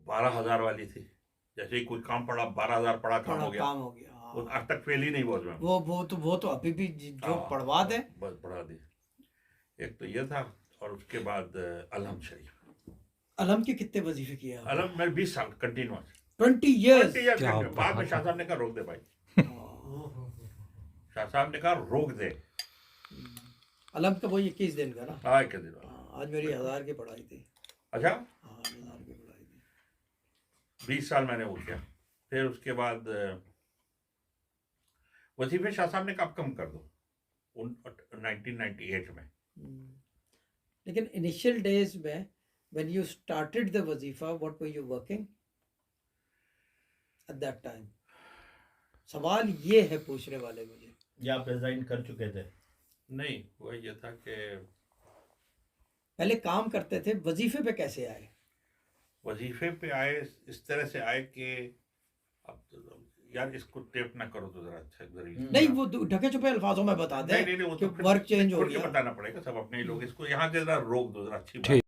12,000 वाली थी, जैसे ही कोई काम पड़ा 12,000 पड़ा काम हो गया, काम हो गया। वो हाँ। आज तक फेल ही नहीं हुआ उसमें। वो तो अभी भी जो हाँ, पढ़वा दे। बस बढ़ा दी। एक तो ये था, और उसके बाद अलहम शरीफ। अलम के कितने वजीफे किए आपने? अलहम मैं 20 साल कंटिन्यूस, 20 years। 20 ईयर क्या बाद में बात शाह है। साहब ने कहा रोक दे भाई, शाह साहब ने कहा रोक दे। अलम का वो 21 दिन का ना। हाँ, के दिन वाला। हाँ, आज मेरी 1000 की पढ़ाई थी। अच्छा, हाँ, 1000 की पढ़ाई थी। 20 साल मैंने वो किया। फिर उसके बाद वजीफे शाह साहब ने कहा अब कम कर दो, 1998 में। लेकिन इनिशियल डेज में when you started the wazifa, what were you working at that time? सवाल ये है पूछने वाले मुझे। या आप रिजाइन कर चुके थे? नहीं, वो ये था कि पहले काम करते थे, वजीफे पे कैसे आए? वजीफे पे आए इस तरह से आए कि अब यार इसको टेप ना करो तो जरा अच्छा जरूरी। नहीं, वो ढके छुपे अल्फाजों में बता दें नहीं, वो कि तो वर्क चेंज हो खुल के गया। बताना पड़ेगा सब, अपने लोग इसको यहाँ के जरा रोक दो जरा अच्छी बात।